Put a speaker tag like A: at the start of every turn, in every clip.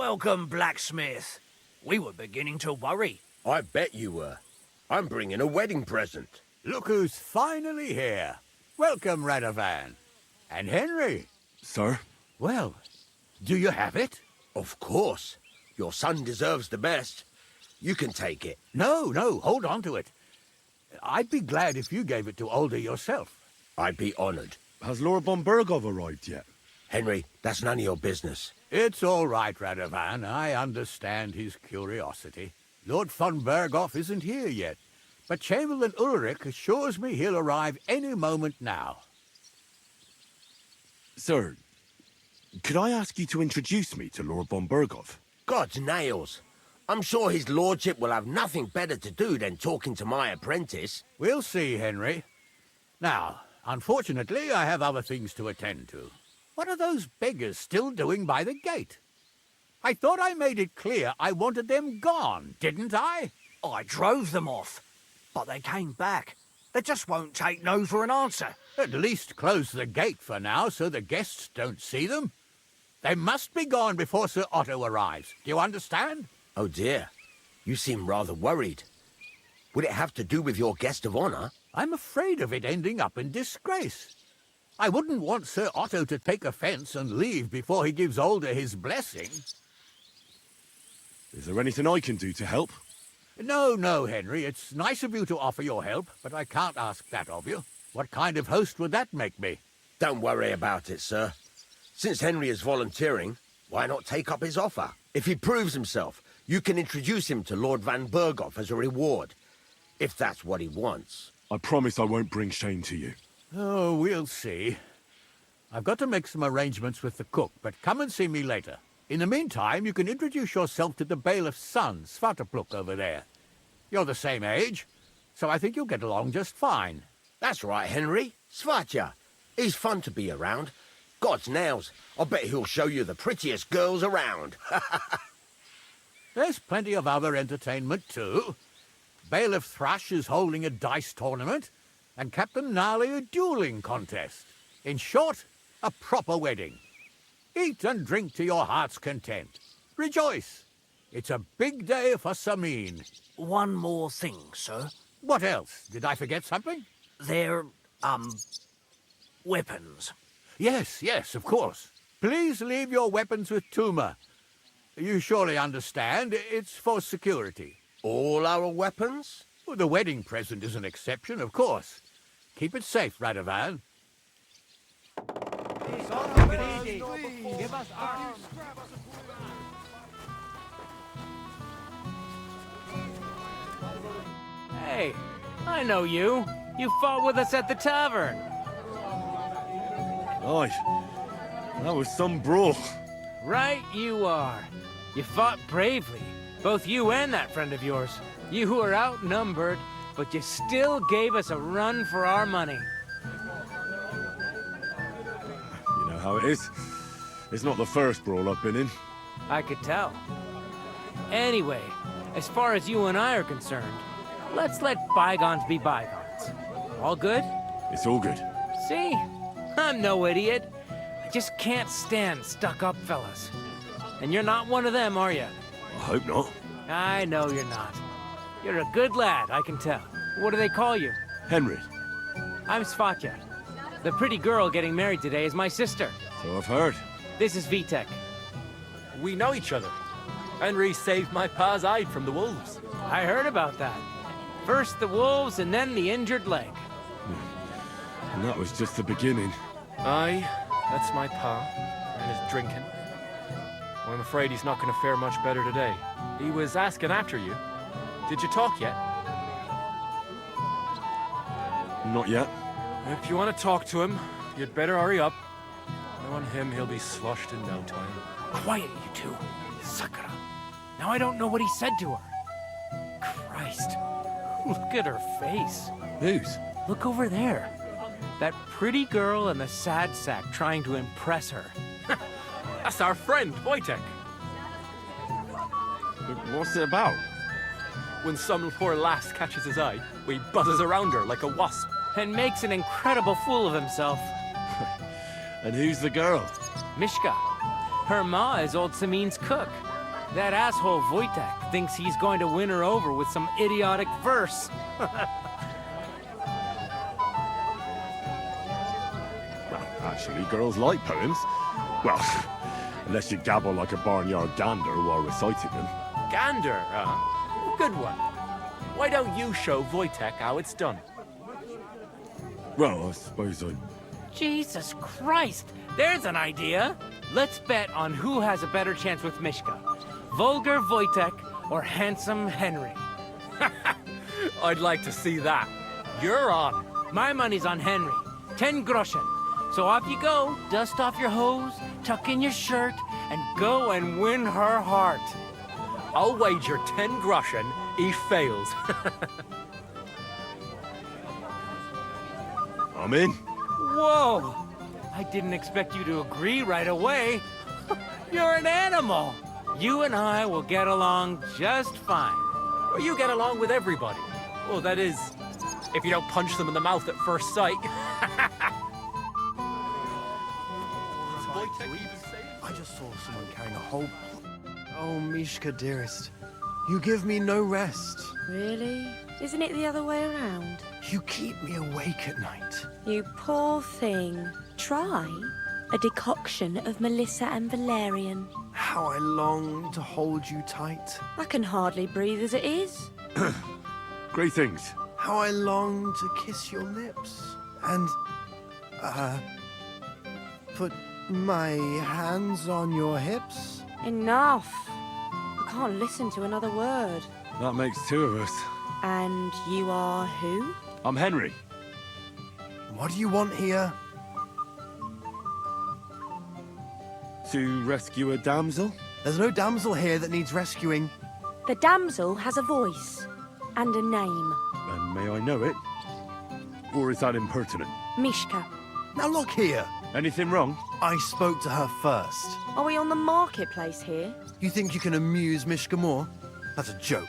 A: Welcome, Blacksmith. We were beginning to worry.
B: I bet you were. I'm bringing a wedding present.
C: Look who's finally here. Welcome, Radovan. And Henry.
D: Sir?
C: Well, do you have it?
B: Of course. Your son deserves the best. You can take it.
C: No, hold on to it. I'd be glad if you gave it to Older yourself.
B: I'd be honored.
D: Has Lord von Bergov arrived yet?
B: Henry, that's none of your business.
C: It's all right, Radovan. I understand his curiosity. Lord von Bergov isn't here yet, but Chamberlain Ulrich assures me he'll arrive any moment now.
D: Sir, could I ask you to introduce me to Lord von Bergov?
B: God's nails. I'm sure his lordship will have nothing better to do than talking to my apprentice.
C: We'll see, Henry. Now, unfortunately, I have other things to attend to. What are those beggars still doing by the gate? I thought I made it clear I wanted them gone, didn't I?
A: I drove them off, but they came back. They just won't take no for an answer.
C: At least close the gate for now so the guests don't see them. They must be gone before Sir Otto arrives. Do you understand?
B: Oh dear. You seem rather worried. Would it have to do with your guest of honor?
C: I'm afraid of it ending up in disgrace. I wouldn't want Sir Otto to take offense and leave before he gives Older his blessing.
D: Is there anything I can do to help?
C: No, Henry. It's nice of you to offer your help, but I can't ask that of you. What kind of host would that make me?
B: Don't worry about it, sir. Since Henry is volunteering, why not take up his offer? If he proves himself, you can introduce him to Lord van Bergov as a reward, if that's what he wants.
D: I promise I won't bring shame to you.
C: Oh, we'll see. I've got to make some arrangements with the cook, but come and see me later. In the meantime, you can introduce yourself to the bailiff's son, Svatya over there. You're the same age, so I think you'll get along just fine.
B: That's right, Henry. Svatya. He's fun to be around. God's nails. I bet he'll show you the prettiest girls around.
C: There's plenty of other entertainment, too. Bailiff Thrush is holding a dice tournament, and Captain Gnarly a dueling contest. In short, a proper wedding. Eat and drink to your heart's content. Rejoice. It's a big day for Semine.
A: One more thing, sir.
C: What else? Did I forget something?
A: They're, weapons.
C: Yes, of course. Please leave your weapons with Tuma. You surely understand, it's for security.
B: All our weapons?
C: Well, the wedding present is an exception, of course. Keep it safe, Radovan.
E: Hey, I know you. You fought with us at the tavern.
D: Aye, that was some brawl.
E: Right you are. You fought bravely. Both you and that friend of yours. You were outnumbered, but you still gave us a run for our money.
D: You know how it is. It's not the first brawl I've been in.
E: I could tell. Anyway, as far as you and I are concerned, let's let bygones be bygones. All good?
D: It's all good.
E: See? I'm no idiot. I just can't stand stuck-up fellas. And you're not one of them, are you?
D: I hope not.
E: I know you're not. You're a good lad, I can tell. What do they call you?
D: Henry.
E: I'm Svatya. The pretty girl getting married today is my sister.
D: So I've heard.
E: This is Vitek.
F: We know each other. Henry saved my pa's hide from the wolves.
E: I heard about that. First the wolves and then the injured leg.
D: And that was just the beginning.
F: Aye, that's my pa, and his drinking. Well, I'm afraid he's not going to fare much better today. He was asking after you. Did you talk yet?
D: Not yet.
F: If you want to talk to him, you'd better hurry up. Knowing him, he'll be sloshed in no time.
E: Quiet, you two. Sakura. Now I don't know what he said to her. Christ. Look at her face.
D: Whose?
E: Look over there. That pretty girl and the sad sack trying to impress her.
F: That's our friend, Wojtek.
D: But what's it about?
F: When some poor lass catches his eye, we buzzes around her like a wasp.
E: And makes an incredible fool of himself.
D: And who's the girl?
E: Myshka. Her ma is old Semine's cook. That asshole Wojtek thinks he's going to win her over with some idiotic verse.
D: Well, actually, girls like poems. Well, unless you gabble like a barnyard gander while reciting them.
F: Gander, huh? Good one. Why don't you show Wojtek how it's done?
D: Well, I suppose I...
E: Jesus Christ, there's an idea. Let's bet on who has a better chance with Myshka. Vulgar Wojtek or handsome Henry.
F: I'd like to see that. You're on.
E: My money's on Henry. 10 groschen. So off you go, dust off your hose, tuck in your shirt, and go and win her heart.
F: I'll wager 10 groschen he fails.
D: I'm in.
E: Whoa! I didn't expect you to agree right away. You're an animal. You and I will get along just fine.
F: Well, you get along with everybody. Well, that is, if you don't punch them in the mouth at first sight.
A: I just saw someone carrying a whole... Oh, Myshka, dearest. You give me no rest.
G: Really? Isn't it the other way around?
A: You keep me awake at night.
G: You poor thing. Try a decoction of Melissa and Valerian.
A: How I long to hold you tight.
G: I can hardly breathe as it is.
D: Great things.
A: How I long to kiss your lips. And, put my hands on your hips.
G: Enough. I can't listen to another word.
D: That makes two of us.
G: And you are who?
D: I'm Henry.
A: What do you want here?
D: To rescue a damsel?
A: There's no damsel here that needs rescuing.
G: The damsel has a voice and a name.
D: And may I know it? Or is that impertinent?
G: Myshka.
A: Now look here.
D: Anything wrong?
A: I spoke to her first.
G: Are we on the marketplace here?
A: You think you can amuse Myshka more? That's a joke.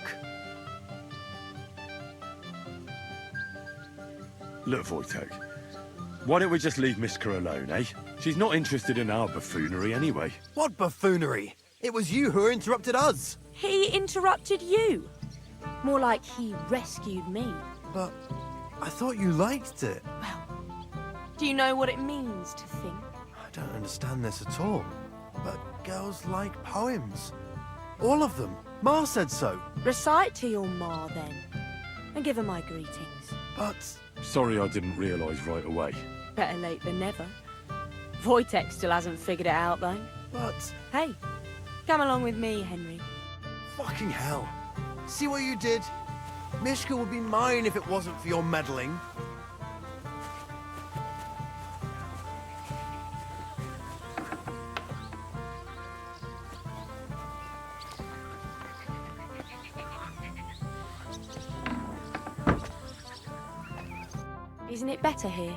D: Look, Wojtek. Why don't we just leave Myshka alone, eh? She's not interested in our buffoonery anyway.
A: What buffoonery? It was you who interrupted us.
G: He interrupted you. More like he rescued me.
A: But I thought you liked it.
G: Well, do you know what it means to think?
A: I don't understand this at all. But girls like poems. All of them. Ma said so.
G: Recite to your ma, then. And give her my greetings.
A: But
D: Sorry I didn't realise right away.
G: Better late than never. Wojtek still hasn't figured it out, though.
A: But
G: Hey, come along with me, Henry.
A: fucking hell. See what you did? Myshka would be mine if it wasn't for your meddling.
G: Isn't it better here?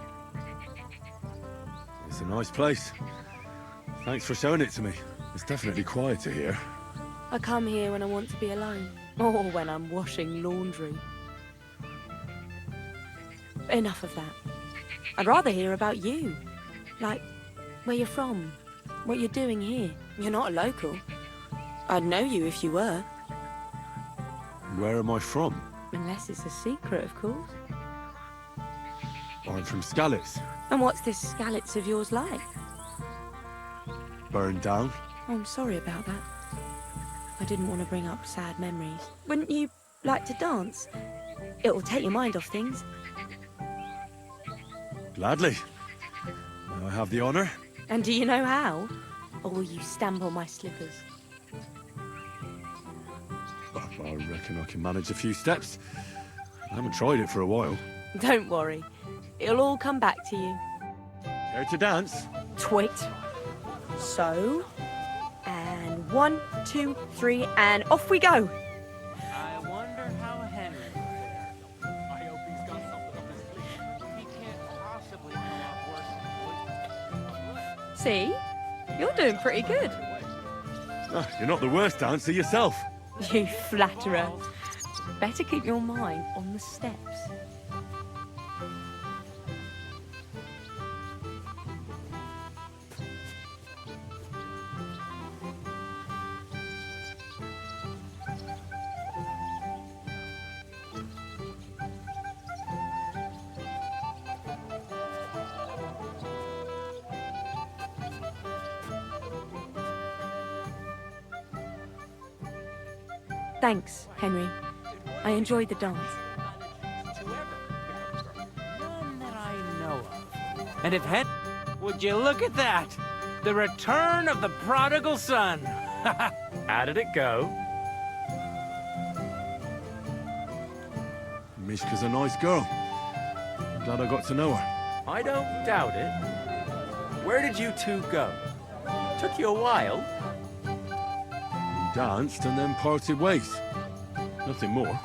D: It's a nice place. Thanks for showing it to me. It's definitely quieter here.
G: I come here when I want to be alone. Or when I'm washing laundry. Enough of that. I'd rather hear about you. Like, where you're from. What you're doing here. You're not a local. I'd know you if you were.
D: Where am I from?
G: Unless it's a secret, of course.
D: I'm from Skalitz.
G: And what's this Skalitz of yours like?
D: Burned down.
G: Oh, I'm sorry about that. I didn't want to bring up sad memories. Wouldn't you like to dance? It will take your mind off things.
D: Gladly. May I have the honour?
G: And do you know how? Or will you stamp on my slippers?
D: Well, I reckon I can manage a few steps. I haven't tried it for a while.
G: Don't worry. It'll all come back to you.
D: Care to dance?
G: Twit. So. And 1, 2, 3, and off we go.
E: I wonder how Henry fared. I hope he's got something up his sleeve. He can't possibly come off worse.
G: See? You're doing pretty good.
D: Ah, you're not the worst dancer yourself.
G: You flatterer. Better keep your mind on the steps. Thanks, Henry. I enjoyed the dance.
E: None that I know of. And if would you look at that? The return of the prodigal son.
F: How did it go?
D: Myshka's a nice girl. I'm glad I got to know her.
F: I don't doubt it. Where did you two go? Took you a while.
D: We danced and then parted ways. Nothing more.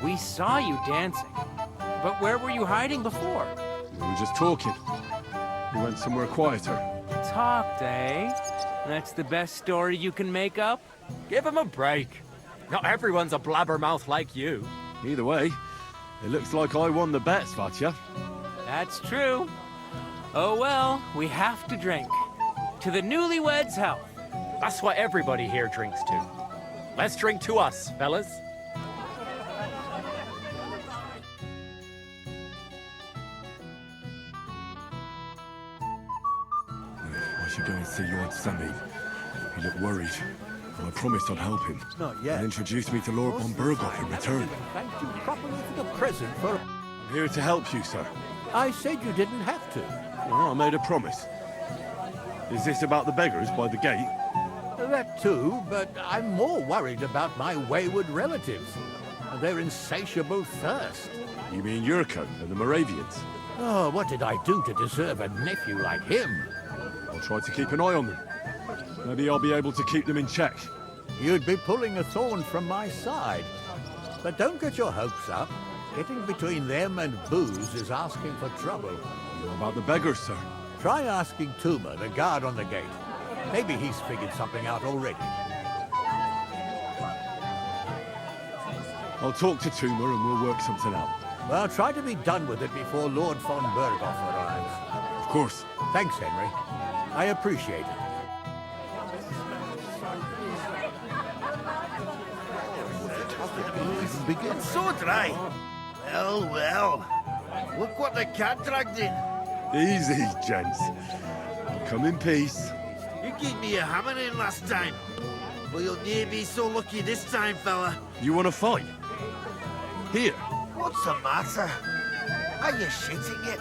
E: We saw you dancing. But where were you hiding before?
D: We were just talking. We went somewhere quieter.
E: Talked, eh? That's the best story you can make up?
F: Give him a break. Not everyone's a blabbermouth like you.
D: Either way, it looks like I won the bet, Svatya.
E: That's true. Oh well, we have to drink. To the newlyweds' health.
F: That's what everybody here drinks to. Let's drink to us, fellas.
D: I should go and see your Semine. He looked worried, and I promised I'd help him.
C: Not yet.
D: And introduce me to Lord von Berghoff in return.
C: Thanked you properly for the present for...
D: I'm here to help you, sir.
C: I said you didn't have to.
D: Well, I made a promise. Is this about the beggars by the gate?
C: That too, but I'm more worried about my wayward relatives and their insatiable thirst.
D: You mean Yurko and the Moravians?
C: Oh, what did I do to deserve a nephew like him?
D: I'll try to keep an eye on them. Maybe I'll be able to keep them in check.
C: You'd be pulling a thorn from my side. But don't get your hopes up. Getting between them and booze is asking for trouble.
D: What about the beggars, sir?
C: Try asking Tuma, the guard on the gate. Maybe he's figured something out already.
D: I'll talk to Tuma and we'll work something out.
C: Well, try to be done with it before Lord von Berghoff arrives.
D: Of course.
C: Thanks, Henry. I appreciate it.
B: It's so dry. Well, well. Look what the cat dragged in.
D: Easy, gents. I'll come in peace.
B: You gave me a hammering last time. Well, you'll near be so lucky this time, fella.
D: You want to fight? Here.
B: What's the matter? Are you shitting it?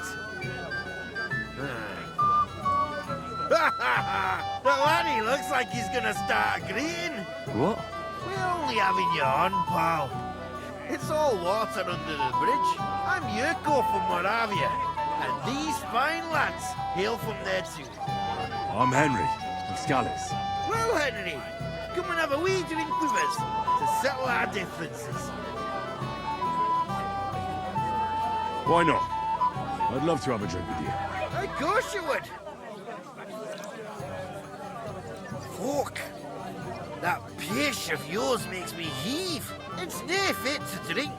B: The laddie looks like he's gonna start agreeing.
D: What?
B: We're only having you on, pal. It's all water under the bridge. I'm Yurko from Moravia, and these fine lads hail from there too.
D: I'm Henry, of Scallis.
B: Well, Henry, come and have a wee drink with us to settle our differences.
D: Why not? I'd love to have a drink with you.
B: Of course you would. Fuck. That pish of yours makes me heave. It's near fit to drink.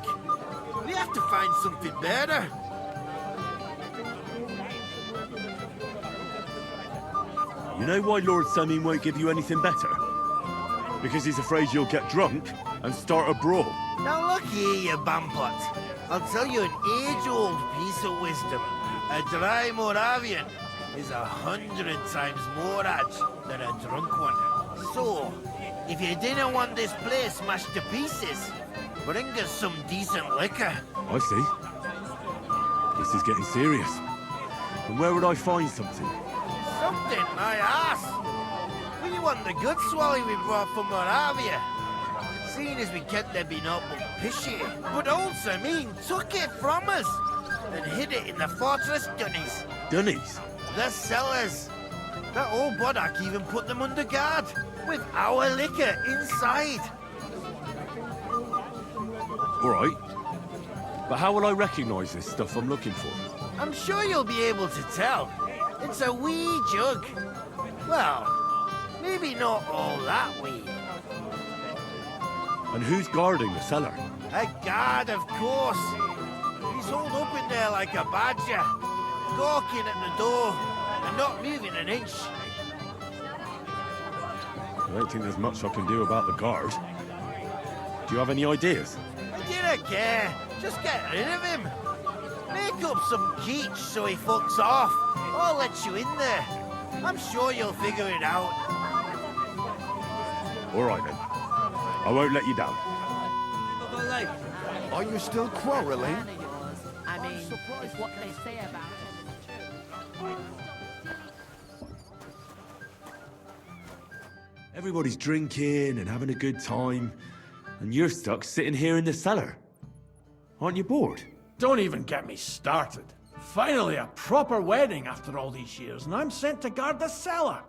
B: We have to find something better.
D: You know why Lord Semine won't give you anything better? Because he's afraid you'll get drunk and start a brawl.
B: Now look here, you bampot. I'll tell you an age-old piece of wisdom. A dry Moravian is 100 times more edge than a drunk one. So, if you didn't want this place smashed to pieces, bring us some decent liquor.
D: I see. This is getting serious. And where would I find something?
B: Something, my ass. We want the good swally we brought from Moravia. Seeing as we can't there be no but pishy. But old Semine took it from us and hid it in the fortress dunnies.
D: Dunnies?
B: The cellars. That old Boddock even put them under guard with our liquor inside.
D: All right. But how will I recognize this stuff I'm looking for?
B: I'm sure you'll be able to tell. It's a wee jug. Well, maybe not all that wee.
D: And who's guarding the cellar?
B: A guard, of course. He's holed up in there like a badger, gawking at the door and not moving an inch.
D: I don't think there's much I can do about the guard. Do you have any ideas?
B: I didn't care. Just get rid of him. Make up some keech so he fucks off. I'll let you in there. I'm sure you'll figure it out.
D: All right, then. I won't let you down.
A: Are you still quarrelling?
H: I mean, it's what they say about it.
I: Everybody's drinking and having a good time, and you're stuck sitting here in the cellar. Aren't you bored?
J: Don't even get me started. Finally, a proper wedding after all these years, and I'm sent to guard the cellar.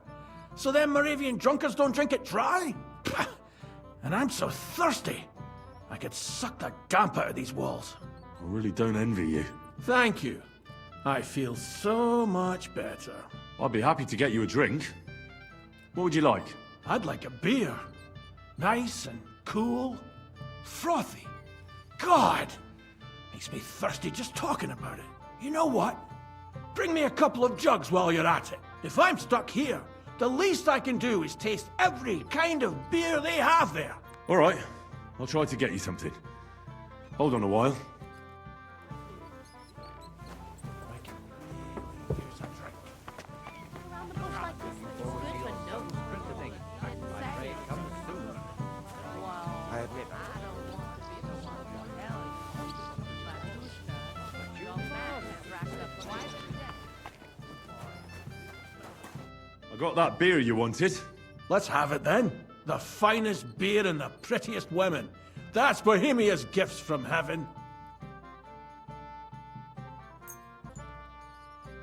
J: So them Moravian drunkards don't drink it dry? Pah! And I'm so thirsty, I could suck the damp out of these walls.
I: I really don't envy you.
J: Thank you. I feel so much better.
I: I'd be happy to get you a drink. What would you like?
J: I'd like a beer. Nice and cool. Frothy. God! Makes me thirsty just talking about it. You know what? Bring me a couple of jugs while you're at it. If I'm stuck here, the least I can do is taste every kind of beer they have there.
I: All right, I'll try to get you something. Hold on a while. I got that beer you wanted.
J: Let's have it then. The finest beer and the prettiest women. That's Bohemia's gifts from heaven.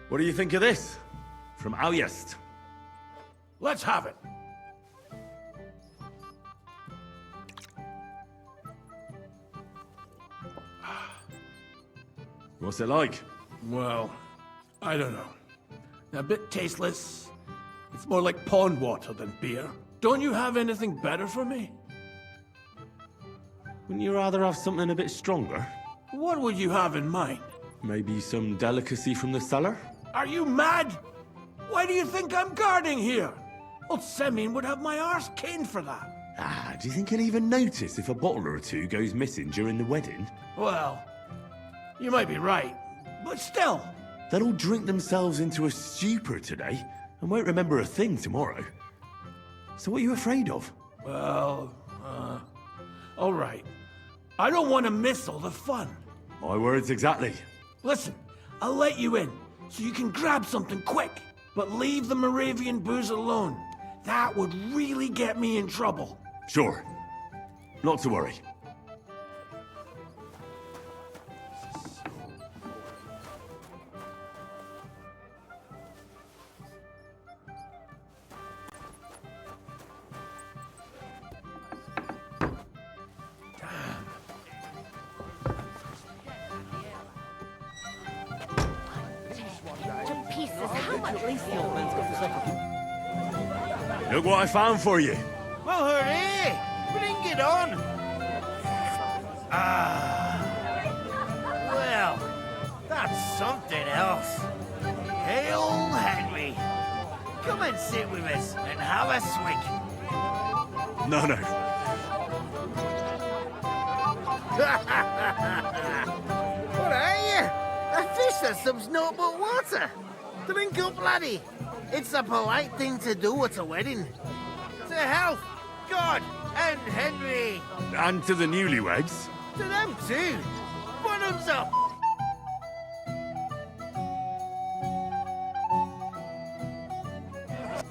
I: What do you think of this? From Alyast.
J: Let's have it.
I: What's it like?
J: Well, I don't know. A bit tasteless. It's more like pond water than beer. Don't you have anything better for me?
I: Wouldn't you rather have something a bit stronger?
J: What would you have in mind?
I: Maybe some delicacy from the cellar?
J: Are you mad? Why do you think I'm guarding here? Old Semine would have my arse caned for that.
I: Ah, do you think he'll even notice if a bottle or two goes missing during the wedding?
J: Well, you might be right, but still.
I: They'll all drink themselves into a stupor today and won't remember a thing tomorrow. So what are you afraid of?
J: Well, all right. I don't want to miss all the fun.
I: My words exactly.
J: Listen, I'll let you in, so you can grab something quick. But leave the Moravian booze alone. That would really get me in trouble.
I: Sure. Not to worry. Look what I found for you.
B: Well, hooray! Bring it on! Well, that's something else. Hail Henry! Come and sit with us and have a swig.
I: No.
B: What are you? A fish that subs naught but water. Drink up, laddie. It's a polite thing to do at a wedding. To health, God, and Henry.
I: And to the newlyweds.
B: To them too. Bottoms up.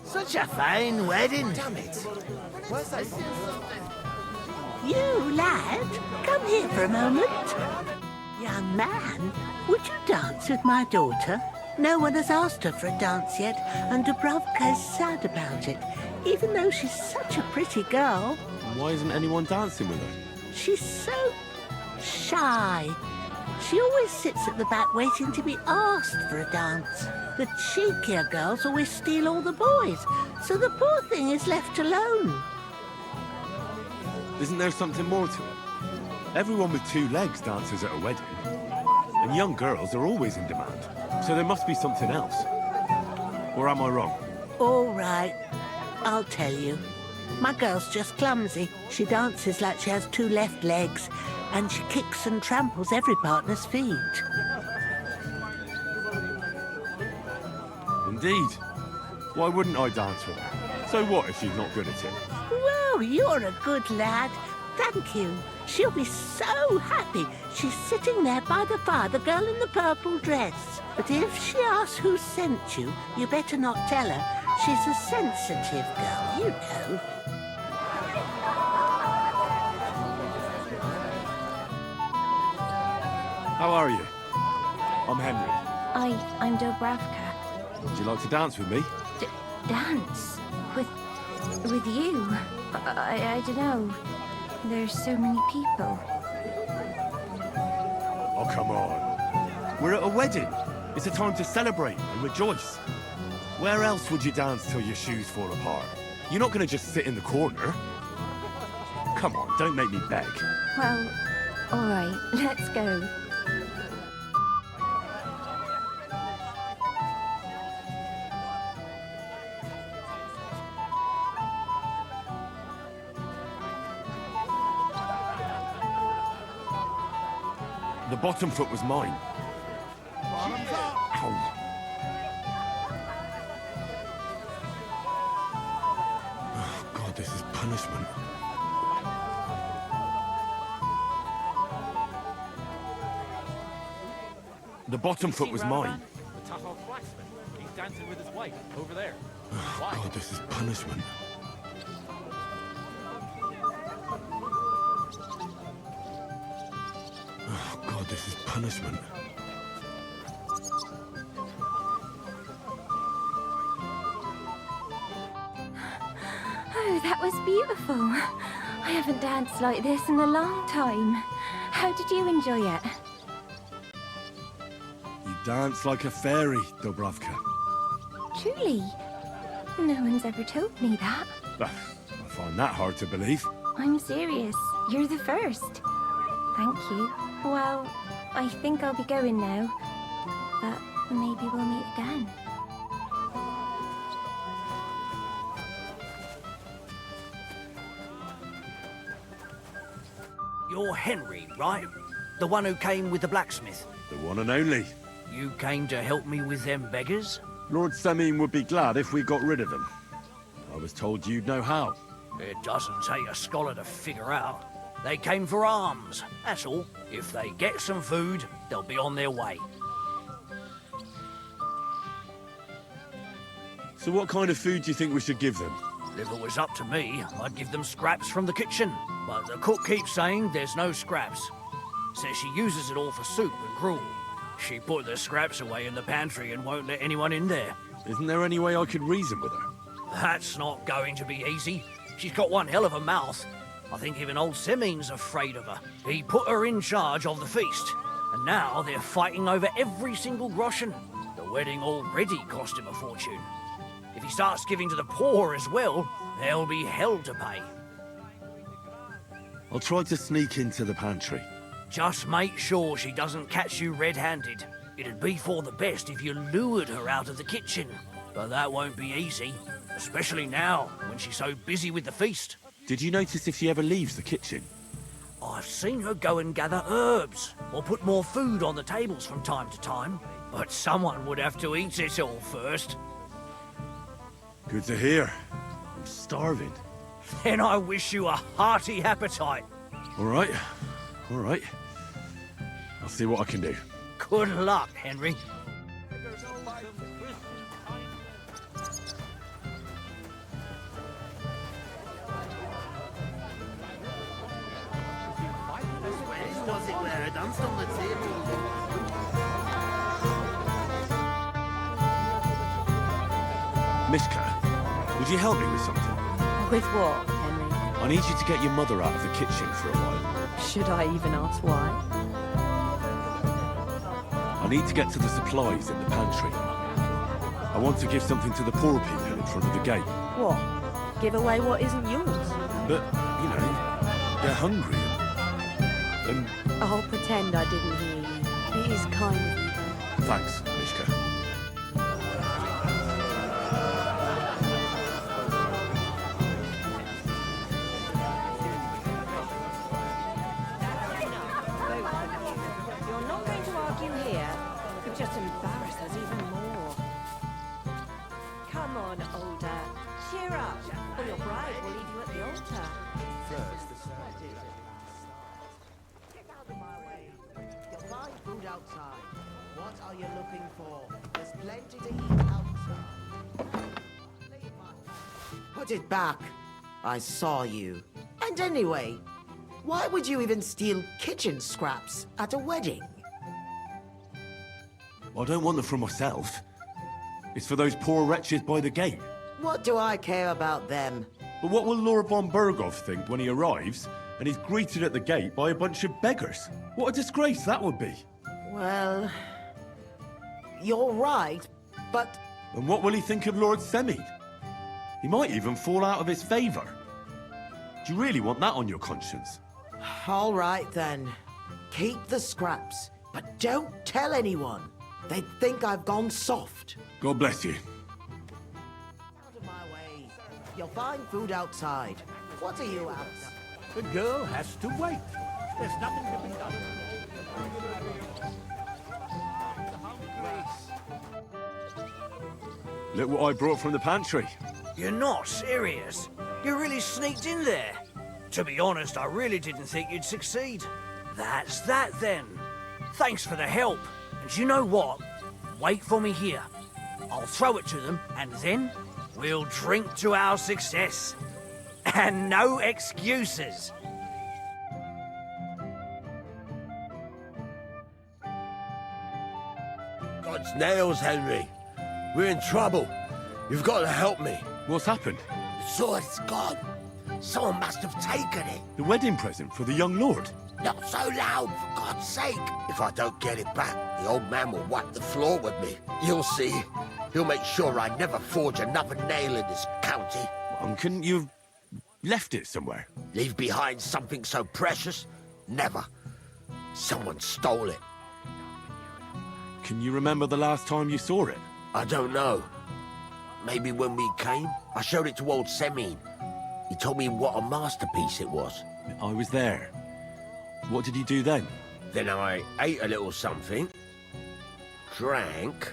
B: Such a fine wedding. Damn it.
K: You, lad, come here for a moment. Young man, would you dance with my daughter? No one has asked her for a dance yet, and Doubravka is sad about it, even though she's such a pretty girl.
I: Why isn't anyone dancing with her?
K: She's so shy. She always sits at the back waiting to be asked for a dance. The cheekier girls always steal all the boys, so the poor thing is left alone.
I: Isn't there something more to it? Everyone with two legs dances at a wedding, and young girls are always in demand. So there must be something else. Or am I wrong?
K: All right, I'll tell you. My girl's just clumsy. She dances like she has two left legs, and she kicks and tramples every partner's feet.
I: Indeed. Why wouldn't I dance with her? So what if she's not good at it?
K: Well, you're a good lad, Thank you. She'll be so happy. She's sitting there by the fire, the girl in the purple dress. But if she asks who sent you, you better not tell her. She's a sensitive girl, you know.
I: How are you? I'm Henry.
L: I'm Doubravka.
I: Would you like to dance with me?
L: Dance? With you? I don't know. There's so many people.
I: Oh, come on. We're at a wedding. It's a time to celebrate and rejoice. Where else would you dance till your shoes fall apart? You're not going to just sit in the corner. Come on, don't make me beg.
L: Well, all right, let's go.
I: The bottom foot was mine. Ow. Oh, God, this is punishment. The bottom foot was mine.
F: The tough old blacksmith. He's dancing with his wife over there.
I: Oh, God, this is punishment. Oh, God, this is punishment.
L: Oh, that was beautiful. I haven't danced like this in a long time. How did you enjoy it?
I: You dance like a fairy, Doubravka.
L: Truly? No one's ever told me that.
I: I find that hard to believe.
L: I'm serious. You're the first. Thank you. Well, I think I'll be going now. But maybe we'll meet again.
M: You're Henry, right? The one who came with the blacksmith.
I: The one and only.
M: You came to help me with them beggars?
I: Lord Semine would be glad if we got rid of them. I was told you'd know how.
M: It doesn't take a scholar to figure out. They came for alms, that's all. If they get some food, they'll be on their way.
I: So what kind of food do you think we should give them?
M: If it was up to me, I'd give them scraps from the kitchen. But the cook keeps saying there's no scraps. Says she uses it all for soup and gruel. She put the scraps away in the pantry and won't let anyone in there.
I: Isn't there any way I could reason with her?
M: That's not going to be easy. She's got one hell of a mouth. I think even old Semine's afraid of her. He put her in charge of the feast, and now they're fighting over every single groschen. The wedding already cost him a fortune. If he starts giving to the poor as well, there'll be hell to pay.
I: I'll try to sneak into the pantry.
M: Just make sure she doesn't catch you red-handed. It'd be for the best if you lured her out of the kitchen. But that won't be easy, especially now, when she's so busy with the feast.
I: Did you notice if she ever leaves the kitchen?
M: I've seen her go and gather herbs, or put more food on the tables from time to time. But someone would have to eat it all first.
I: Good to hear. I'm starving.
M: Then I wish you a hearty appetite.
I: All right. All right. I'll see what I can do.
M: Good luck, Henry.
I: Myshka, would you help me with something?
G: With what, Henry?
I: I need you to get your mother out of the kitchen for a while.
G: Should I even ask why?
I: I need to get to the supplies in the pantry. I want to give something to the poor people in front of the gate.
G: What? Give away what isn't yours?
I: But, you know, they're hungry and...
G: I'll pretend I didn't hear you. It is kind of you.
I: Thanks, Myshka.
G: You're not going to argue here. You'll just embarrass us even more. Come on, older. Cheer up, or your bride will leave you at the altar.
N: outside. What are you looking for? There's plenty to eat outside. Put it back. I saw you. And anyway, why would you even steal kitchen scraps at a wedding?
I: I don't want them for myself. It's for those poor wretches by the gate.
N: What do I care about them?
I: But what will Lord von Burgov think when he arrives and he's greeted at the gate by a bunch of beggars? What a disgrace that would be.
N: Well, you're right, but...
I: And what will he think of Lord Semine? He might even fall out of his favour. Do you really want that on your conscience?
N: All right, then. Keep the scraps, but don't tell anyone. They'd think I've gone soft.
I: God bless you.
N: Out of my way. You'll find food outside. What are you out?
C: The girl has to wait. There's nothing to be done.
I: Look what I brought from the pantry.
M: You're not serious? You really sneaked in there? To be honest, I really didn't think you'd succeed. That's that then. Thanks for the help. And you know what? Wait for me here. I'll throw it to them, and then we'll drink to our success. And no excuses.
B: God's nails, Henry. We're in trouble. You've got to help me.
I: What's happened?
B: The sword's gone. Someone must have taken it.
I: The wedding present for the young lord?
B: Not so loud, for God's sake. If I don't get it back, the old man will wipe the floor with me. You'll see. He'll make sure I never forge another nail in this county.
I: Couldn't you have left it somewhere?
B: Leave behind something so precious? Never. Someone stole it.
I: Can you remember the last time you saw it?
B: I don't know. Maybe when we came? I showed it to old Semine. He told me what a masterpiece it was.
I: I was there. What did he do then?
B: Then I ate a little something, drank,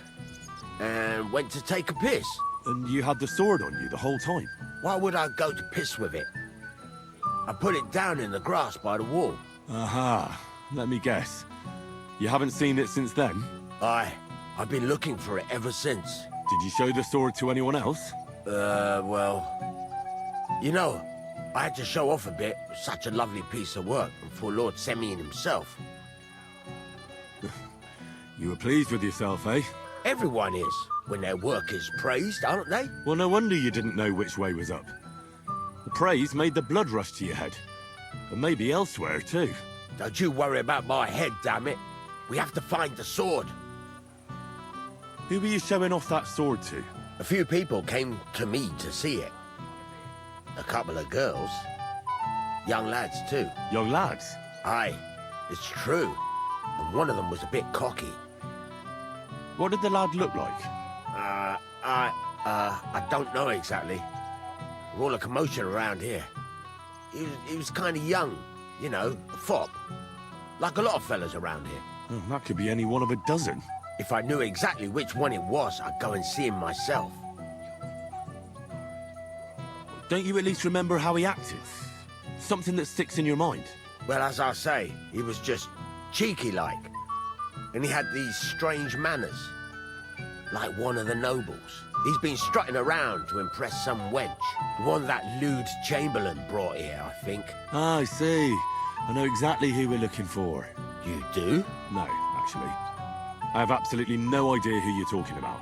B: and went to take a piss.
I: And you had the sword on you the whole time?
B: Why would I go to piss with it? I put it down in the grass by the wall.
I: Aha. Let me guess. You haven't seen it since then?
B: I've been looking for it ever since.
I: Did you show the sword to anyone else?
B: Well... You know, I had to show off a bit. It was such a lovely piece of work, and for Lord Semine himself.
I: You were pleased with yourself, eh?
B: Everyone is, when their work is praised, aren't they?
I: Well, no wonder you didn't know which way was up. The praise made the blood rush to your head. And maybe elsewhere, too.
B: Don't you worry about my head, damn it. We have to find the sword.
I: Who were you showing off that sword to?
B: A few people came to me to see it. A couple of girls. Young lads, too.
I: Young lads?
B: Aye, it's true. And one of them was a bit cocky.
I: What did the lad look like?
B: I don't know exactly. We're all a commotion around here. He was kind of young, you know, a fop. Like a lot of fellas around here.
I: Oh, that could be any one of a dozen.
B: If I knew exactly which one it was, I'd go and see him myself.
I: Don't you at least remember how he acted? Something that sticks in your mind?
B: Well, as I say, he was just cheeky-like. And he had these strange manners. Like one of the nobles. He's been strutting around to impress some wench. One that lewd Chamberlain brought here, I think.
I: Ah, I see. I know exactly who we're looking for.
B: You do?
I: No, actually. I have absolutely no idea who you're talking about.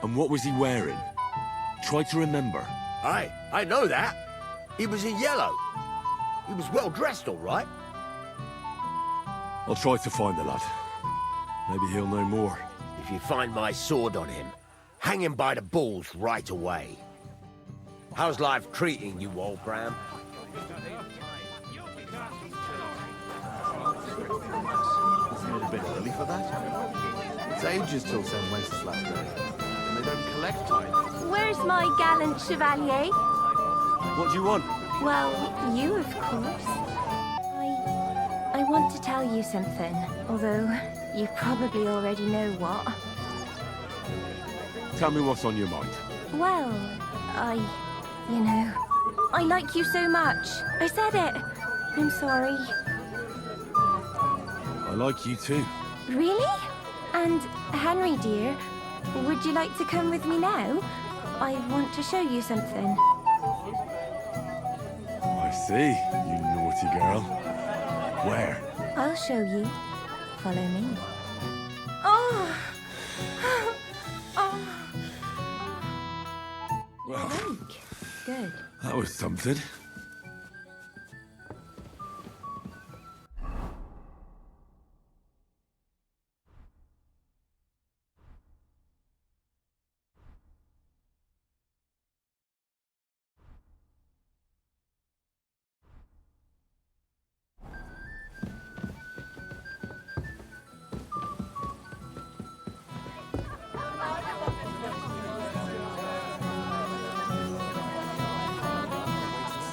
I: And what was he wearing? Try to remember.
B: I know that. He was in yellow. He was well dressed, all right.
I: I'll try to find the lad. Maybe he'll know more.
B: If you find my sword on him, hang him by the balls right away. How's life treating you, old Bram?
A: Isn't it a bit early for that? It's ages till St. Wenceslas Day, and they don't collect time.
L: Where's my gallant chevalier?
I: What do you want?
L: Well, you, of course. I want to tell you something, although you probably already know what.
I: Tell me what's on your mind.
L: Well, you know, I like you so much. I said it. I'm sorry.
I: I like you too.
L: Really? And Henry, dear, would you like to come with me now? I want to show you something.
I: I see, you naughty girl. Where?
L: I'll show you. Follow me. Oh! Oh!
I: Well,
L: Good.
I: that was something.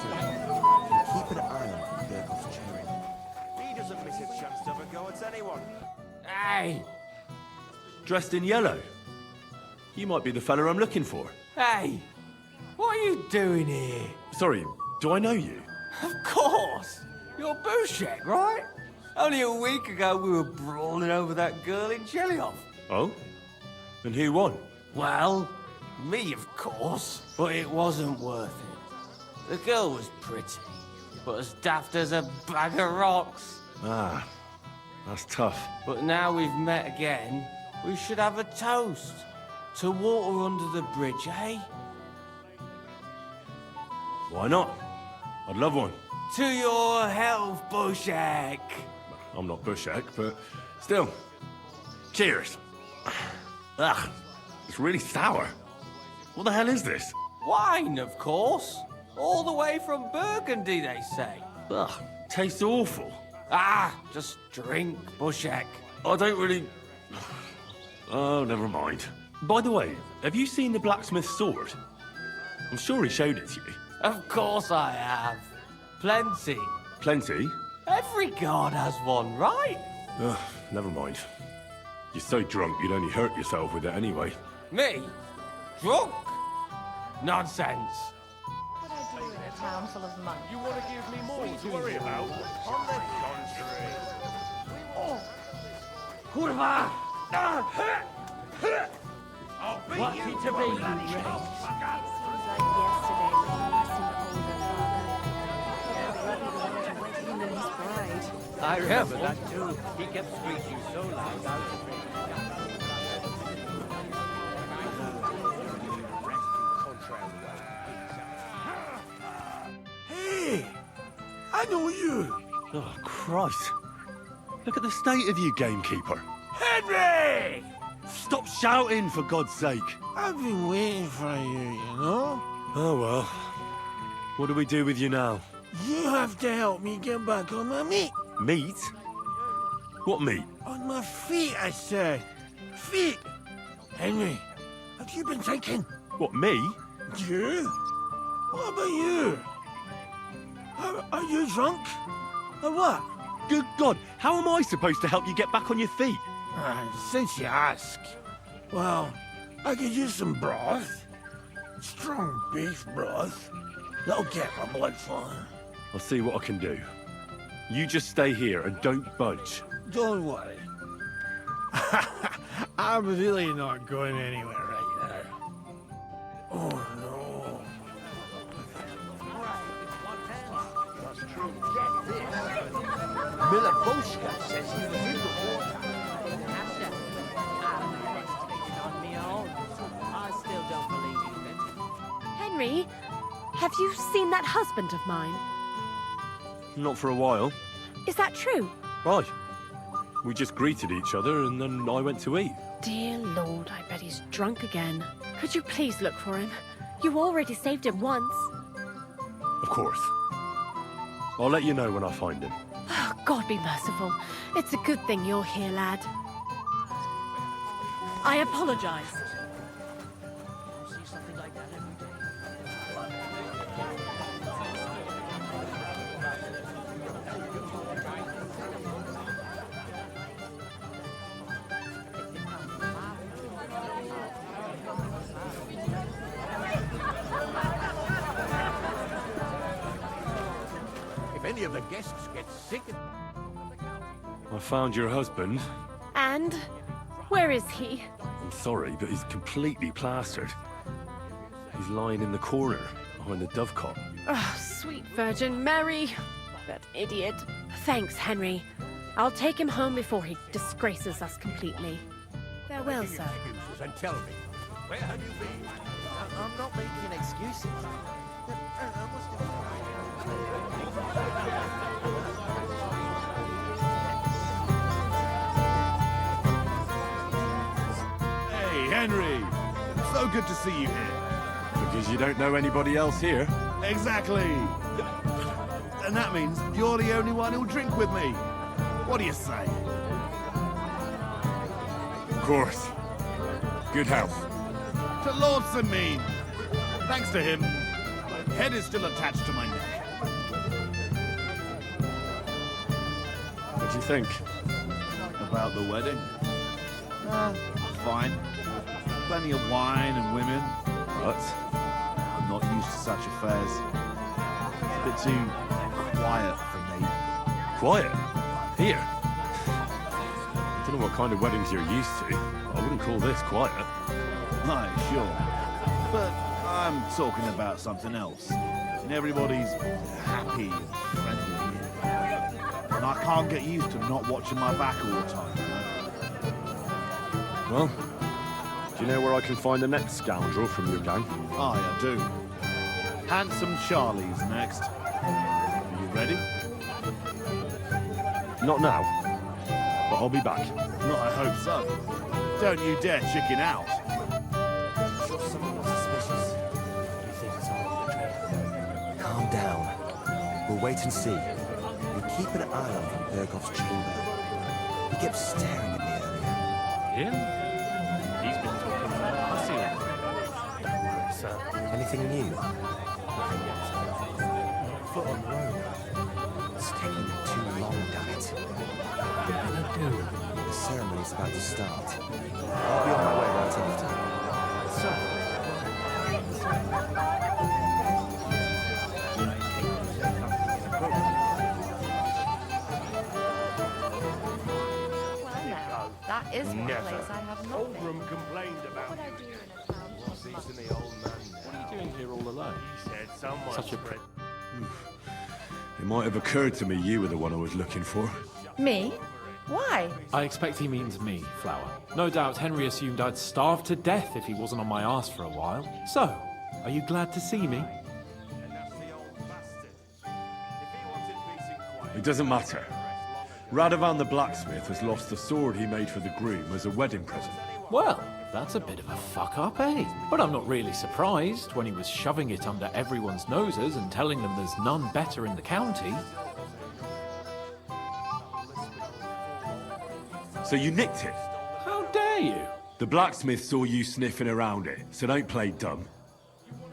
A: Keep an eye on Bergoff's cherry.
O: He doesn't miss a chance to have a go at anyone.
F: Hey!
I: Dressed in yellow. You might be the fella I'm looking for.
E: Hey! What are you doing here?
I: Sorry, do I know you?
E: Of course! You're Bushek, right? Only a week ago we were brawling over that girl in Jellyhoff.
I: Oh? And who won?
E: Well, me, of course. But it wasn't worth it. The girl was pretty, but as daft as a bag of rocks.
I: Ah, that's tough.
E: But now we've met again, we should have a toast. To water under the bridge, eh?
I: Why not? I'd love one.
E: To your health, Bushek!
I: I'm not Bushek, but still. Cheers. Ugh, it's really sour. What the hell is this?
E: Wine, of course. All the way from Burgundy, they say.
I: Ugh, tastes awful.
E: Ah, just drink, Bushek.
I: I don't really... Oh, never mind. By the way, have you seen the blacksmith's sword? I'm sure he showed it to you.
E: Of course I have. Plenty.
I: Plenty?
E: Every god has one, right?
I: Ugh, never mind. You're so drunk you'd only hurt yourself with it anyway.
E: Me? Drunk? Nonsense.
H: What would I do in a town full of monks?
O: You want to give me more to worry about? On the contrary.
E: Kurva!
O: I'll beat
H: What
O: you
H: to be,
O: to
H: you
O: a bloody
H: dregs?
O: hell,
H: It
O: fucker.
H: seems like yesterday when you lost an older father. Brother wanted to wed him and his bride.
C: I remember that too. He kept screeching so loud out of it.
J: Hey! I know you!
I: Oh, Christ. Look at the state of you, gamekeeper.
J: Henry!
I: Stop shouting, for God's sake.
J: I've been waiting for you, you know?
I: Oh, well. What do we do with you now?
J: You have to help me get back on my meat.
I: Meat? What meat?
J: On my feet, I said. Feet! Henry, have you been thinking?
I: What, me?
J: You? What about you? Are you drunk? Or what?
I: Good God, how am I supposed to help you get back on your feet?
J: Since you ask. Well, I could use some broth. Strong beef broth. That'll get my blood flowing.
I: I'll see what I can do. You just stay here and don't budge.
J: Don't worry. I'm really not going anywhere right now. Oh, no.
M: Milaboshka says he was in the water.
H: After I'm investigating on me own. I still don't believe you,
G: Henry, have you seen that husband of mine?
I: Not for a while.
G: Is that true?
I: Right. We just greeted each other and then I went to eat.
G: Dear Lord, I bet he's drunk again. Could you please look for him? You already saved him once.
I: Of course. I'll let you know when I find him.
G: Oh, God be merciful. It's a good thing you're here, lad. I apologize.
M: See something like that every day.
C: If any of the guests get sick...
I: I found your husband.
P: And? Where is he?
I: I'm sorry, but he's completely plastered. He's lying in the corner, behind the dovecot.
P: Oh, sweet Virgin Mary. That idiot. Thanks, Henry. I'll take him home before he disgraces us completely. Farewell, sir.
C: And tell me, where have you been?
N: I'm not making excuses.
A: Hey, Henry! So good to see you here.
I: Because you don't know anybody else here.
A: Exactly! And that means you're the only one who'll drink with me. What do you say?
I: Of course. Good health.
A: To Lord Semine. Thanks to him, my head is still attached to my neck.
I: What do you think?
A: About the wedding? Fine. Plenty of wine and women. But I'm not used to such affairs. It's a bit too quiet for me.
I: Quiet? Here? I don't know what kind of weddings you're used to. I wouldn't call this quiet.
A: Aye, sure. But I'm talking about something else. And everybody's happy and friendly here. And I can't get used to not watching my back all the time, you know?
I: Well, do you know where I can find the next scoundrel from your gang?
A: Aye, I do. Handsome Charlie's next. Are you ready?
I: Not now, but I'll be back.
A: Not I hope so. Don't you dare chicken out.
Q: Calm down. We'll wait and see. We'll keep an eye on from Bergoff's chamber. He kept staring at me earlier.
F: Him? He's been talking about... I see him. Don't worry, sir.
Q: Anything new? Foot on the road. It's taking too long, damn it. What are you gonna do? The ceremony's about to start. I'll be on my way right after.
F: Sir.
R: That is one
O: Never.
R: place I have not been.
O: Oldham complained about
R: What would I do in a town called
O: Seems to me, old man.
F: What are you doing here all alone?
O: He said someone
F: Such a
O: spread.
I: It might have occurred to me you were the one I was looking for.
R: Me? Why?
F: I expect he means me, Flower. No doubt Henry assumed I'd starve to death if he wasn't on my arse for a while. So, are you glad to see me?
I: It doesn't matter. Radovan the blacksmith has lost the sword he made for the groom as a wedding present.
F: Well, that's a bit of a fuck-up, eh? But I'm not really surprised when he was shoving it under everyone's noses and telling them there's none better in the county.
I: So you nicked it?
F: How dare you?
I: The blacksmith saw you sniffing around it, so don't play dumb.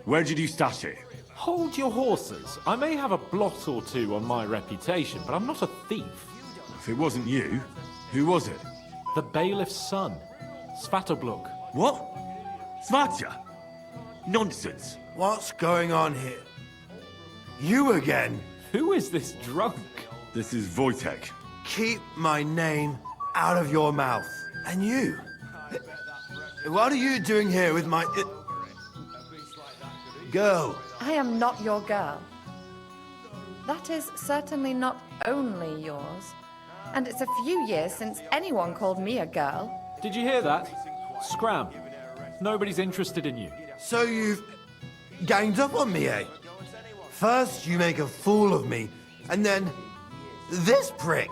I: Where did you stash it?
F: Hold your horses. I may have a blot or two on my reputation, but I'm not a thief.
I: If it wasn't you, who was it?
F: The bailiff's son, Svatya.
I: What? Svatya? Nonsense.
S: What's going on here? You again?
F: Who is this drunk?
I: This is Wojtek.
S: Keep my name out of your mouth. And you? What are you doing here with my... girl?
R: I am not your girl. That is certainly not only yours. And it's a few years since anyone called me a girl.
F: Did you hear that? Scram. Nobody's interested in you.
S: So you've ganged up on me, eh? First you make a fool of me, and then this prick.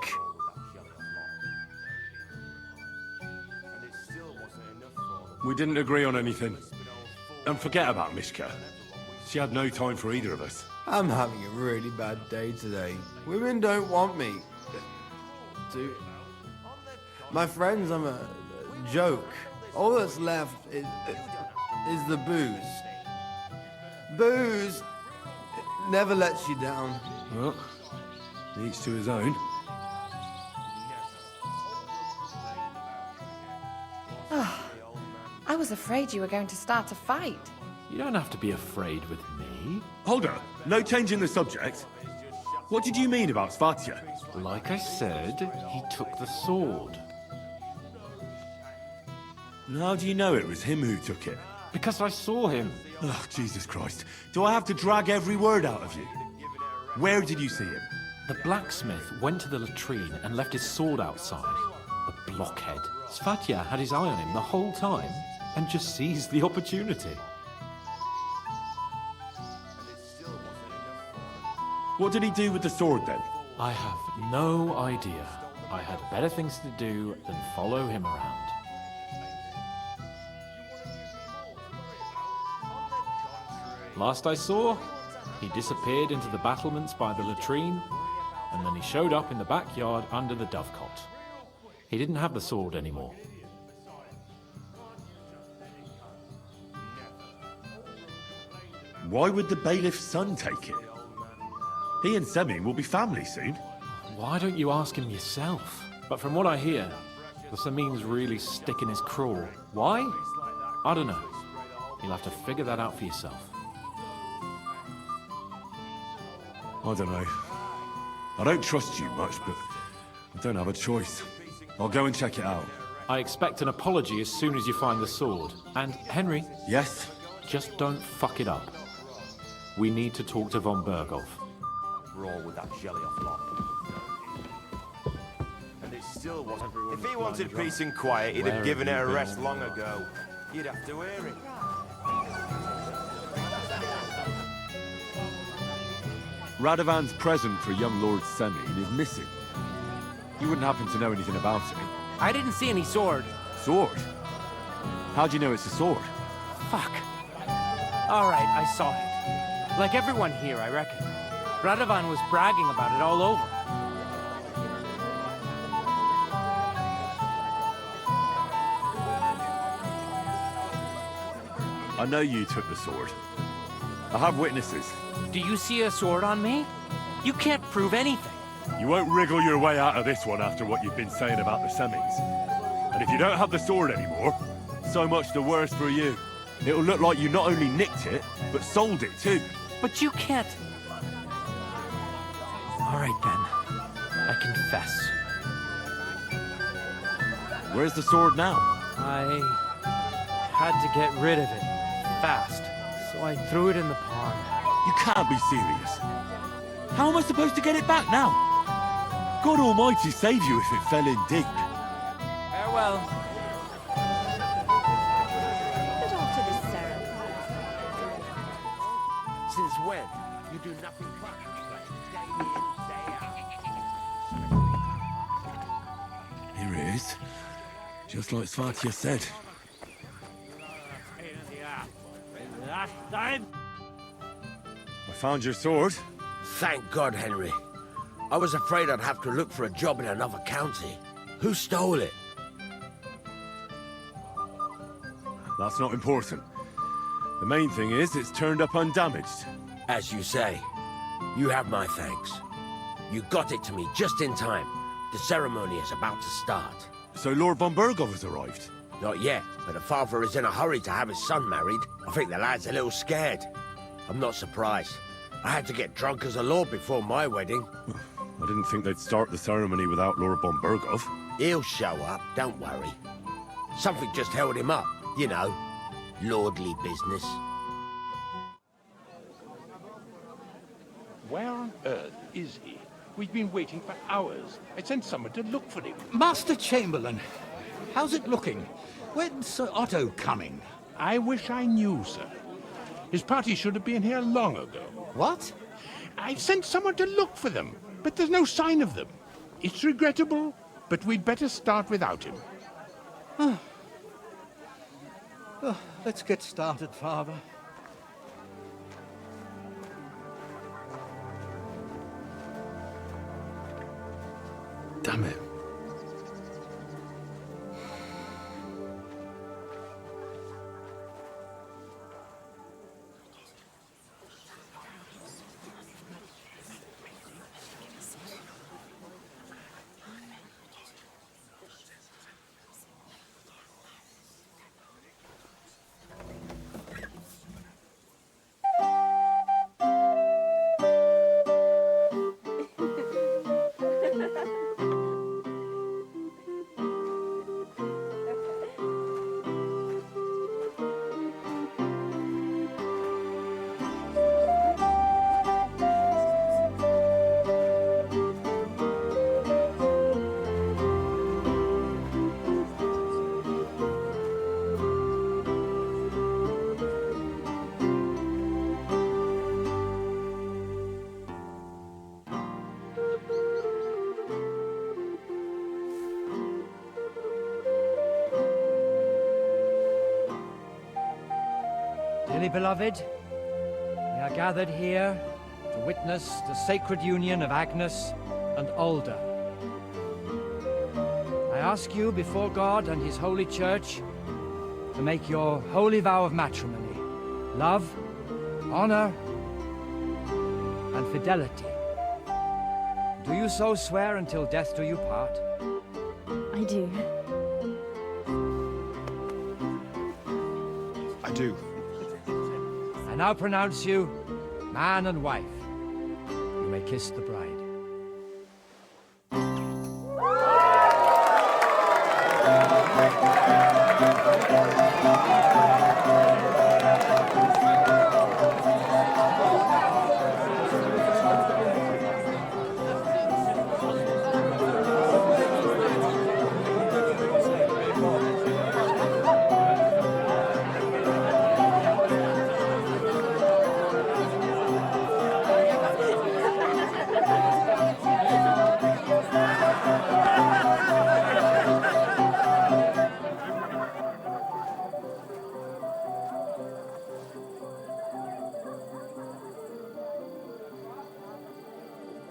I: We didn't agree on anything. And forget about Myshka. She had no time for either of us.
S: I'm having a really bad day today. Women don't want me. My friends, I'm a joke. All that's left is the booze. Booze never lets you down.
I: Well, each to his own.
R: Oh, I was afraid you were going to start a fight.
F: You don't have to be afraid with me.
I: Hold on. No change in the subject. What did you mean about Svatya?
T: Like I said, he took the sword.
I: And how do you know it was him who took it?
T: Because I saw him.
I: Oh, Jesus Christ. Do I have to drag every word out of you? Where did you see him?
T: The blacksmith went to the latrine and left his sword outside. The blockhead. Svatya had his eye on him the whole time and just seized the opportunity.
I: What did he do with the sword then?
T: I have no idea. I had better things to do than follow him around. Last I saw, he disappeared into the battlements by the latrine, and then he showed up in the backyard under the dovecot. He didn't have the sword anymore.
I: Why would the bailiff's son take it? He and Semine will be family soon.
T: Why don't you ask him yourself? But from what I hear, the Semine's really sticking his craw. Why? I don't know. You'll have to figure that out for yourself.
I: I don't know. I don't trust you much, but I don't have a choice. I'll go and check it out.
T: I expect an apology as soon as you find the sword. And, Henry?
I: Yes?
T: Just don't fuck it up. We need to talk to von Berghoff.
O: Brawl with that jelly off lot. And it still wasn't.
B: If he wanted peace and quiet, he'd have given it a rest long ago. You'd have to hear it.
I: Radovan's present for young Lord Semine is missing. You wouldn't happen to know anything about it?
E: I didn't see any sword.
I: Sword? How do you know it's a sword?
E: Fuck. All right, I saw it. Like everyone here, I reckon. Radovan was bragging about it all over.
I: I know you took the sword. I have witnesses.
E: Do you see a sword on me? You can't prove anything.
I: You won't wriggle your way out of this one after what you've been saying about the Semines. And if you don't have the sword anymore, so much the worse for you. It'll look like you not only nicked it, but sold it too.
E: But you can't... All right, then. I confess.
I: Where's the sword now?
E: I had to get rid of it fast, so I threw it in the pond.
I: You can't be serious. How am I supposed to get it back now? God Almighty save you if it fell in deep.
E: Farewell.
P: But after this ceremony...
B: Since when? You do nothing but day in, day out.
I: Here it is. Just like Svatya said.
O: Last time.
I: I found your sword.
B: Thank God, Henry. I was afraid I'd have to look for a job in another county. Who stole it?
I: That's not important. The main thing is it's turned up undamaged.
B: As you say, you have my thanks. You got it to me just in time. The ceremony is about to start.
I: So Lord von Berghoff has arrived?
B: Not yet, but the father is in a hurry to have his son married. I think the lad's a little scared. I'm not surprised. I had to get drunk as a lord before my wedding.
I: I didn't think they'd start the ceremony without Lord von Berghoff.
B: He'll show up, don't worry. Something just held him up, you know. Lordly business.
J: Where on earth is he? We've been waiting for hours. I sent someone to look for him.
C: Master Chamberlain, how's it looking? When's Sir Otto coming?
J: I wish I knew, sir. His party should have been here long ago.
C: What?
J: I've sent someone to look for them, but there's no sign of them. It's regrettable, but we'd better start without him.
C: Let's get started, Father.
I: Damn it.
U: Dearly beloved, we are gathered here to witness the sacred union of Agnes and Alda. I ask you before God and his holy church to make your holy vow of matrimony, love, honor, and fidelity. Do you so swear until death do you part?
L: I do.
D: I do.
U: I now pronounce you man and wife. You may kiss the bride.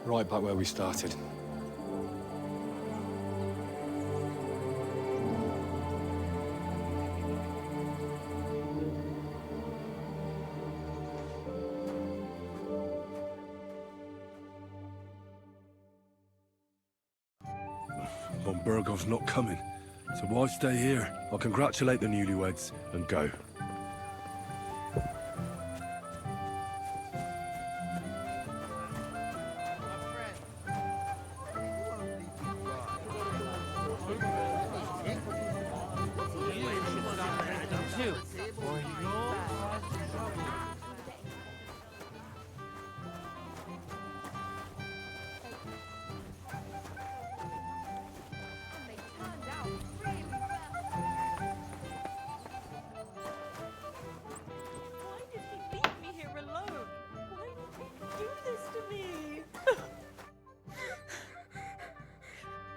D: Right back where we started.
I: Von Burgov's not coming, so why stay here? I'll congratulate the newlyweds and go.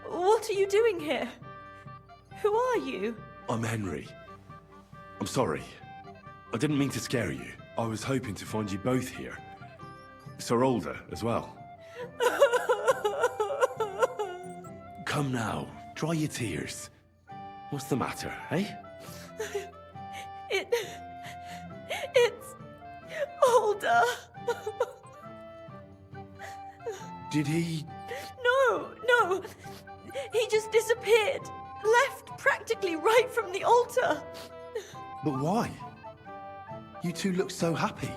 G: What are you doing here? Who are you?
I: I'm Henry. I'm sorry. I didn't mean to scare you. I was hoping to find you both here. Sir Alda as well. Come now, dry your tears. What's the matter, eh?
G: It's Alda.
I: Did he...
G: No. He just disappeared. Left practically right from the altar.
I: But why? You two look so happy.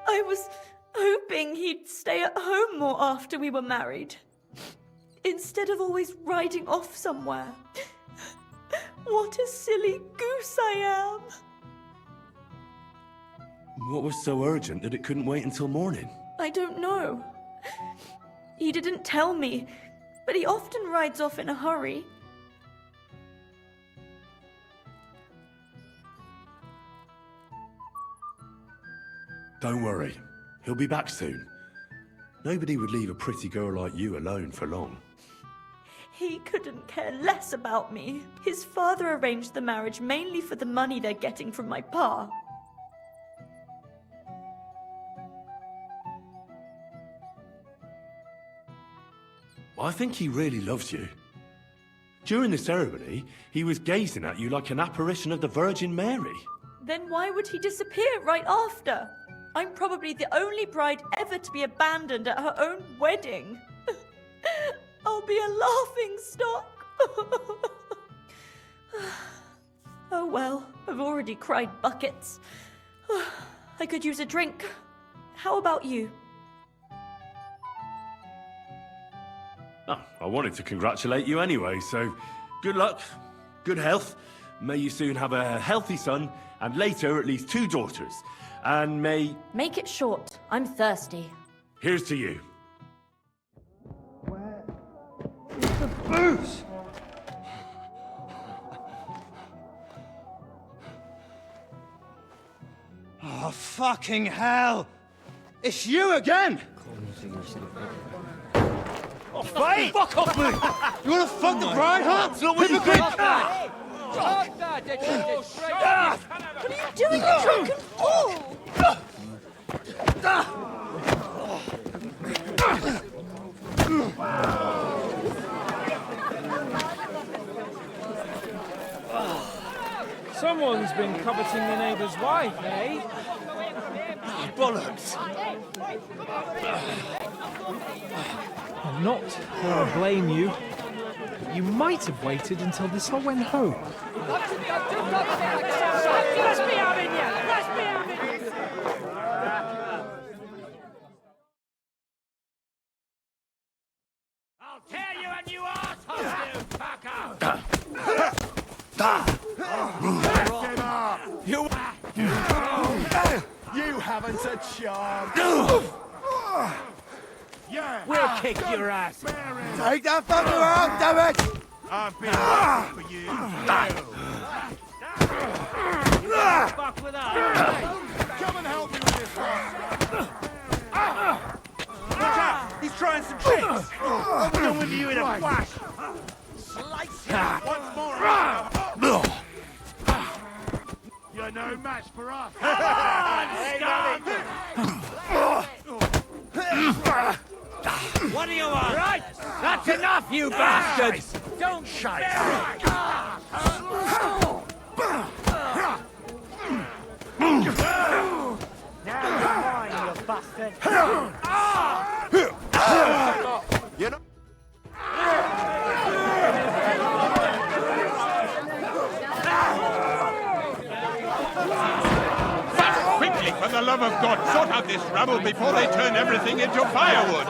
G: I was hoping he'd stay at home more after we were married. Instead of always riding off somewhere. What a silly goose I am.
I: What was so urgent that it couldn't wait until morning?
G: I don't know. He didn't tell me, but he often rides off in a hurry.
I: Don't worry. He'll be back soon. Nobody would leave a pretty girl like you alone for long.
G: He couldn't care less about me. His father arranged the marriage mainly for the money they're getting from my pa.
I: I think he really loves you. During the ceremony, he was gazing at you like an apparition of the Virgin Mary.
G: Then why would he disappear right after? I'm probably the only bride ever to be abandoned at her own wedding. I'll be a laughing stock. Oh well, I've already cried buckets. I could use a drink. How about you?
I: Oh, I wanted to congratulate you anyway, so good luck, good health. May you soon have a healthy son, and later at least 2 daughters. And may...
G: Make it short. I'm thirsty.
I: Here's to you.
S: The booze! Oh, fucking hell! It's you again!
I: Oh, fight!
S: Fuck off me! You wanna fuck the bride, huh?
I: It's not what you think!
G: What are you doing, you drunken fool?
F: Someone's been coveting the neighbour's wife, eh?
J: Bollocks!
F: I'm not going to blame you. You might have waited until this all went home.
C: I'll tear you a new arsehole, you fucker!
O: You haven't a chance.
C: We'll kick your ass.
S: Take that fucker out, damn it!
O: I've been waiting for you.
C: Fuck with us.
O: Come and help me with this one. Watch out! He's trying some tricks. I'll be done with you in a flash. Slice you once more. You're no match for us.
C: What do you want? Right! That's enough, you bastards! Don't
O: shite!
C: Now you're mine, you bastard!
O: You know.
K: Quickly, for the love of God, sort out this rabble before they turn everything into firewood!